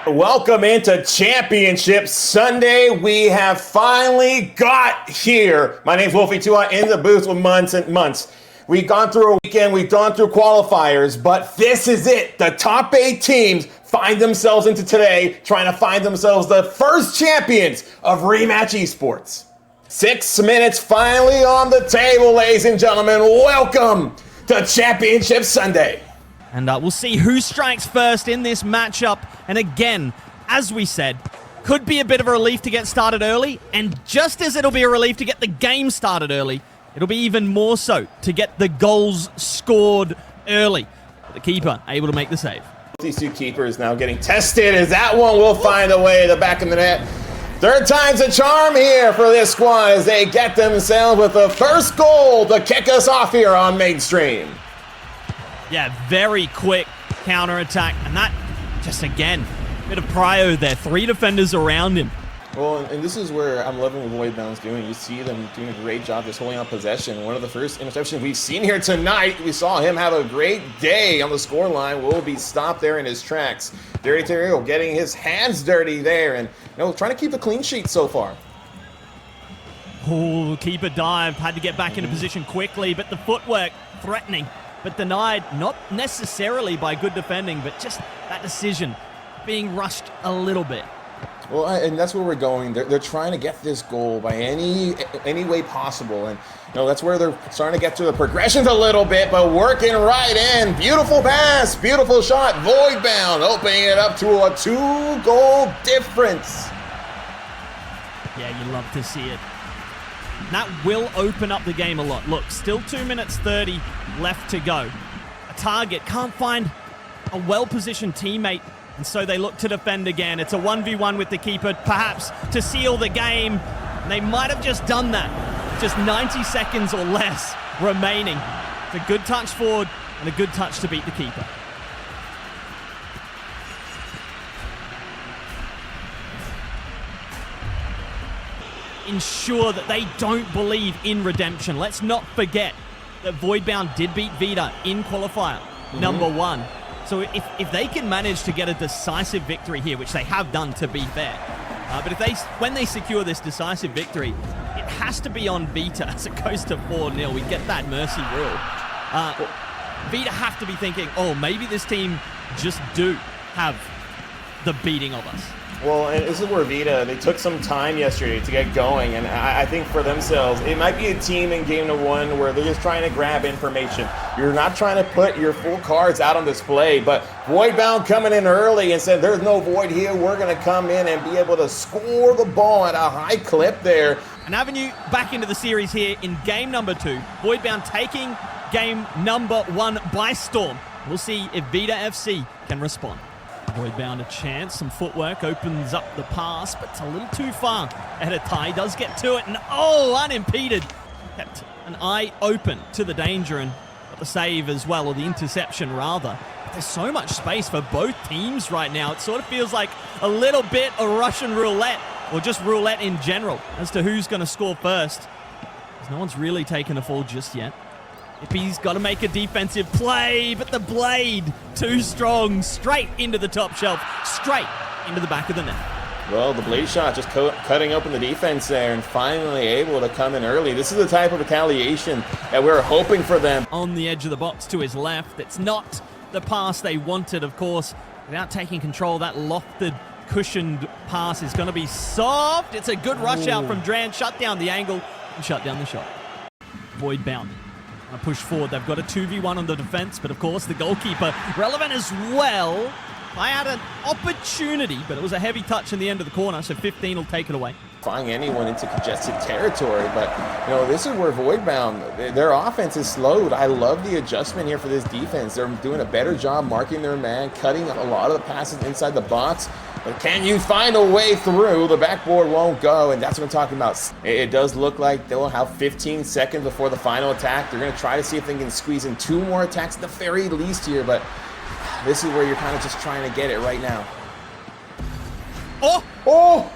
Welcome into Championship Sunday. We have finally got here. My name's Wolfie Tua in the booth with months and months. We've gone through a weekend, we've gone through qualifiers, but this is it. The top 8 teams find themselves into today, trying to find themselves the first champions of Rematch Esports. 6 minutes finally on the table, ladies and gentlemen. Welcome to Championship Sunday. And we'll see who strikes first in this matchup. And again, as we said, could be a bit of a relief to get started early. And just as it'll be a relief to get the game started early, it'll be even more so to get the goals scored early. The keeper able to make the save. These two keepers now getting tested as that one will find a way to the back of the net. Third time's a charm here for this squad as they get themselves with the first goal to kick us off here on Mainstream. Yeah, very quick counter-attack, and that, just again, a bit of prio there. 3 defenders around him. Well, and this is where I'm loving what VoidBound's doing. You see them doing a great job just holding on possession. One of the first interceptions we've seen here tonight. We saw him have a great day on the scoreline. Will be stopped there in his tracks. Dirty Terrio getting his hands dirty there and trying to keep a clean sheet so far. Oh, keeper dived, had to get back into position quickly, but the footwork threatening. But denied, not necessarily by good defending, but just that decision being rushed a little bit. Well, and that's where we're going. They're trying to get this goal by any way possible. And that's where they're starting to get to the progressions a little bit, but working right in. Beautiful pass, beautiful shot. VoidBound opening it up to a 2-goal difference. Yeah, you love to see it. That will open up the game a lot. Look, still 2 minutes 30 left to go. A target can't find a well-positioned teammate, and so they look to defend again. It's a 1v1 with the keeper, perhaps to seal the game. They might have just done that. Just 90 seconds or less remaining. It's a good touch forward and a good touch to beat the keeper. Ensure that they don't believe in redemption. Let's not forget that VoidBound did beat Vita in qualifier number 1. So if they can manage to get a decisive victory here, which they have done to be fair, but when they secure this decisive victory, it has to be on Vita as it goes to 4-0. We get that mercy rule. Vita have to be thinking, oh, maybe this team just do have the beating of us. Well, and this is where Vita, they took some time yesterday to get going, and I think for themselves, it might be a team in game number 1 where they're just trying to grab information. You're not trying to put your full cards out on display, but VoidBound coming in early and said, there's no void here, we're going to come in and be able to score the ball at a high clip there. An avenue back into the series here in game number 2. VoidBound taking game number 1 by storm. We'll see if Vita FC can respond. VoidBound a chance, some footwork opens up the pass, but it's a little too far ahead of Ty. Does get to it, and unimpeded. Kept an eye open to the danger and got the save as well, or the interception rather. But there's so much space for both teams right now. It sort of feels like a little bit of Russian roulette, or just roulette in general, as to who's going to score first. Because no one's really taken a fall just yet. Ippy's got to make a defensive play, but the blade, too strong, straight into the top shelf, straight into the back of the net. Well, the blade shot just cutting open the defense there and finally able to come in early. This is the type of retaliation that we're hoping for them. On the edge of the box to his left. It's not the pass they wanted, of course. Without taking control, that lofted, cushioned pass is going to be soft. It's a good rush out from Dran. Shut down the angle and shut down the shot. VoidBound. Push forward. They've got a 2v1 on the defense, but of course the goalkeeper relevant as well. I had an opportunity, but it was a heavy touch in the end of the corner, so 15 will take it away. Flying anyone into congested territory, but this is where VoidBound, their offense is slowed. I love the adjustment here for this defense. They're doing a better job marking their man, cutting a lot of the passes inside the box. But can you find a way through? The backboard won't go, and that's what I'm talking about. It does look like they'll have 15 seconds before the final attack. They're going to try to see if they can squeeze in 2 more attacks at the very least here, but this is where you're kind of just trying to get it right now. Oh!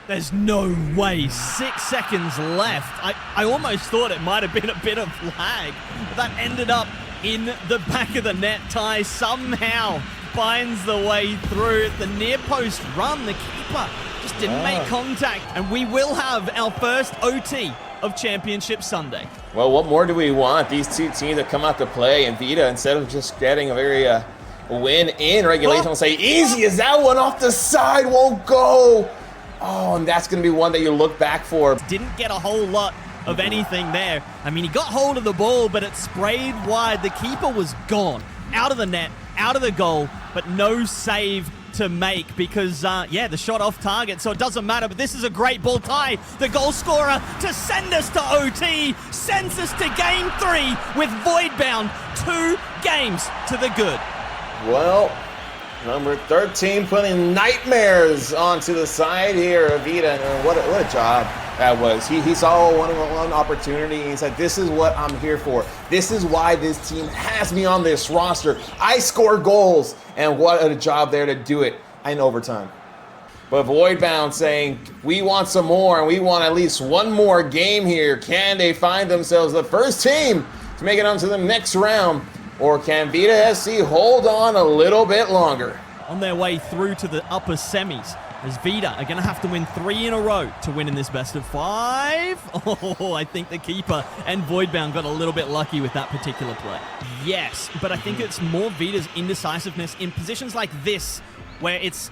There's no way. 6 seconds left. I almost thought it might have been a bit of lag, but that ended up in the back of the net. Ty somehow finds the way through the near post run. The keeper just didn't make contact, and we will have our first OT of Championship Sunday. Well, what more do we want? These two teams that come out to play, and Vita, instead of just getting a very win in regulation, will say, easy as that one off the side, won't go. Oh, and that's going to be one that you look back for. Didn't get a whole lot of anything there. I mean, he got hold of the ball, but it sprayed wide. The keeper was gone, out of the net, out of the goal, but no save to make because, yeah, the shot off target, so it doesn't matter. But this is a great ball. Ty, the goal scorer, to send us to OT, sends us to game 3 with VoidBound. 2 games to the good. Well, number 13 putting nightmares onto the side here, Vita. And what a job that was. He saw a one-on-one opportunity and he said, this is what I'm here for. This is why this team has me on this roster. I score goals. And what a job there to do it in overtime. But VoidBound saying, we want some more and we want at least one more game here. Can they find themselves the first team to make it on to the next round? Or can Vita FC hold on a little bit longer? On their way through to the upper semis, as Vita are going to have to win 3 in a row to win in this best of 5. Oh, I think the keeper and VoidBound got a little bit lucky with that particular play. Yes, but I think it's more Vita's indecisiveness in positions like this, where it's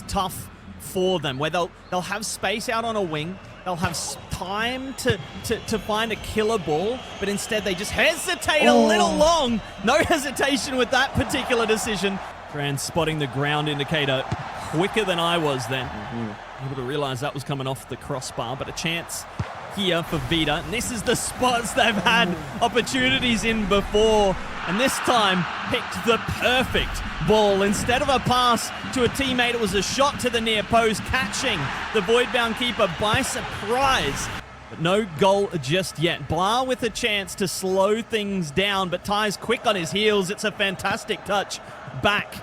tough for them, where they'll have space out on a wing, they'll have time to find a killer ball, but instead they just hesitate a little long. No hesitation with that particular decision. Tran spotting the ground indicator quicker than I was then. Able to realize that was coming off the crossbar, but a chance here for Vita. And this is the spots they've had opportunities in before, and this time picked the perfect ball. Instead of a pass to a teammate, it was a shot to the near post, catching the VoidBound keeper by surprise. But no goal just yet. Blah with a chance to slow things down, but Ty's quick on his heels. It's a fantastic touch back.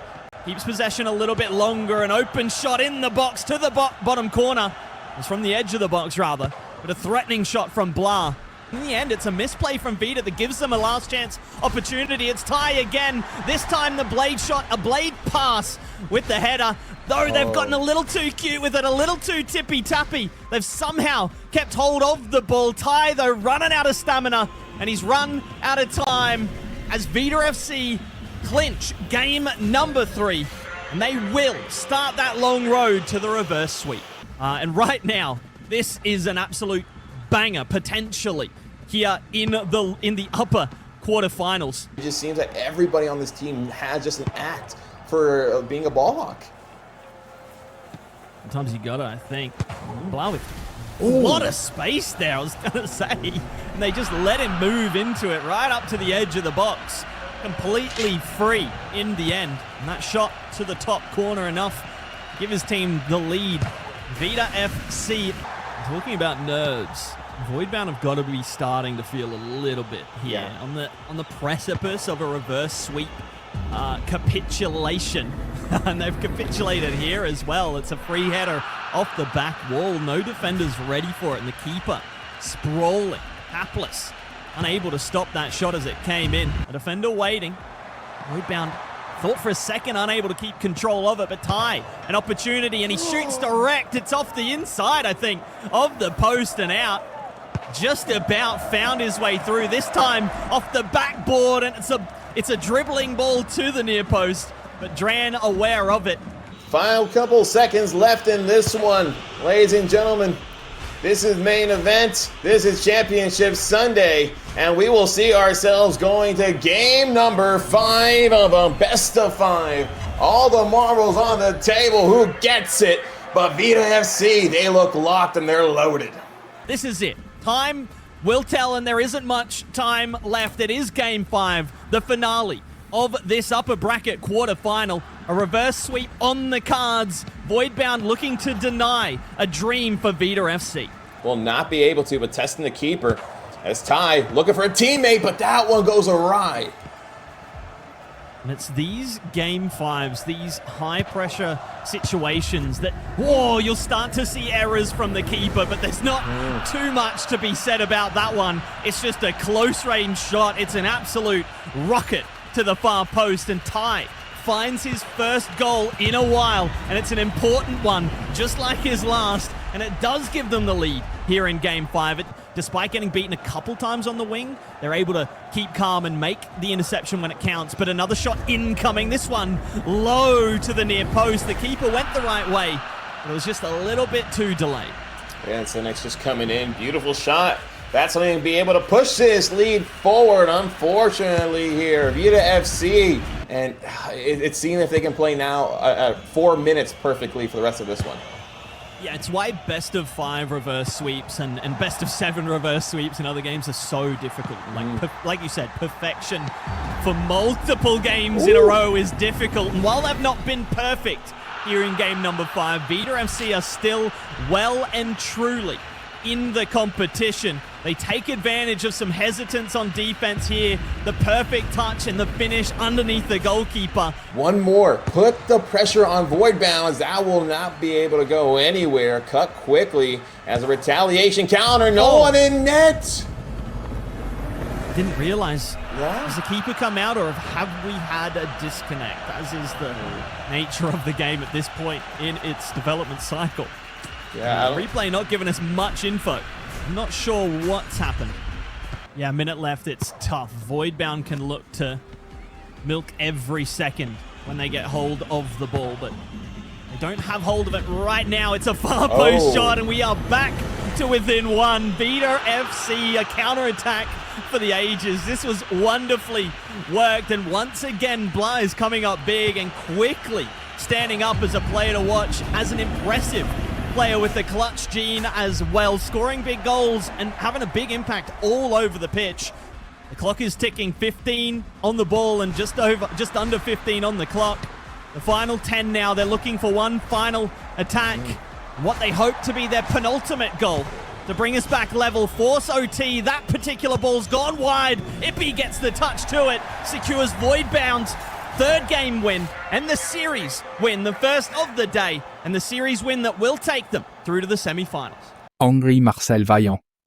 Keeps possession a little bit longer. An open shot in the box to the bottom corner. It's from the edge of the box, rather. But a threatening shot from Blah. In the end, it's a misplay from Vita that gives them a last chance opportunity. It's Ty again. This time the blade shot, a blade pass with the header. Though they've gotten a little too cute with it, a little too tippy-tappy. They've somehow kept hold of the ball. Ty, though, running out of stamina. And he's run out of time as Vita FC clinch game number 3. And they will start that long road to the reverse sweep. And right now, this is an absolute banger, potentially, here in the upper quarterfinals. It just seems like everybody on this team has just an act for being a ball hawk. Sometimes you gotta, I think. Blah with a lot of space there, I was gonna say. And they just let him move into it right up to the edge of the box. Completely free in the end. And that shot to the top corner enough to give his team the lead. Vita FC. Talking about nerves, VoidBound have got to be starting to feel a little bit here on the precipice of a reverse sweep capitulation. And they've capitulated here as well. It's a free header off the back wall. No defenders ready for it, and the keeper sprawling, hapless, unable to stop that shot as it came in. A defender waiting. VoidBound thought for a second, unable to keep control of it, but Ty, an opportunity, and he shoots direct. It's off the inside, I think, of the post and out. Just about found his way through, this time off the backboard, and it's a dribbling ball to the near post, but Dran aware of it. Final couple seconds left in this one. Ladies and gentlemen, this is main event. This is Championship Sunday, and we will see ourselves going to game number 5 of a best of 5. All the marbles on the table. Who gets it? But Vita FC, they look locked and they're loaded. This is it. Time will tell, and there isn't much time left. It is game 5, the finale of this upper bracket quarterfinal. A reverse sweep on the cards. VoidBound looking to deny a dream for Vita FC. Will not be able to, but testing the keeper as Ty looking for a teammate, but that one goes awry. And it's these game 5s, these high-pressure situations that, whoa, you'll start to see errors from the keeper, but there's not too much to be said about that one. It's just a close-range shot. It's an absolute rocket to the far post, and Ty finds his first goal in a while, and it's an important one, just like his last, and it does give them the lead here in Game 5. Despite getting beaten a couple times on the wing, they're able to keep calm and make the interception when it counts. But another shot incoming, this one low to the near post. The keeper went the right way, but it was just a little bit too delayed. Yeah, and Senex just coming in. Beautiful shot. That's something to be able to push this lead forward, unfortunately, here. Vita FC. And it's seeing if they can play now 4 minutes perfectly for the rest of this one. Yeah, it's why best of 5 reverse sweeps and best of 7 reverse sweeps in other games are so difficult. Like you said, perfection for multiple games in a row is difficult. And while they've not been perfect here in game number 5, Vita FC are still well and truly in the competition. They take advantage of some hesitance on defense here. The perfect touch and the finish underneath the goalkeeper. One more. Put the pressure on VoidBound. That will not be able to go anywhere. Cut quickly as a retaliation counter. No one in net. Didn't realize. Does the keeper come out, or have we had a disconnect, as is the nature of the game at this point in its development cycle? Yeah, replay not giving us much info. I'm not sure what's happened. Yeah, a minute left. It's tough. VoidBound can look to milk every second when they get hold of the ball, but they don't have hold of it right now. It's a far post shot, and we are back to within 1. Vita FC, a counterattack for the ages. This was wonderfully worked, and once again, Blah is coming up big and quickly standing up as a player to watch, as an impressive player with the clutch gene as well, scoring big goals and having a big impact all over the pitch. The clock is ticking. 15 on the ball and just under 15 on the clock. The final 10 now. They're looking for one final attack. What they hope to be their penultimate goal to bring us back level. Force OT. That particular ball's gone wide. Ippy gets the touch to it. Secures VoidBound's 3rd game win and the series win, the first of the day, and the series win that will take them through to the semi-finals. Henri Marcel Vaillant.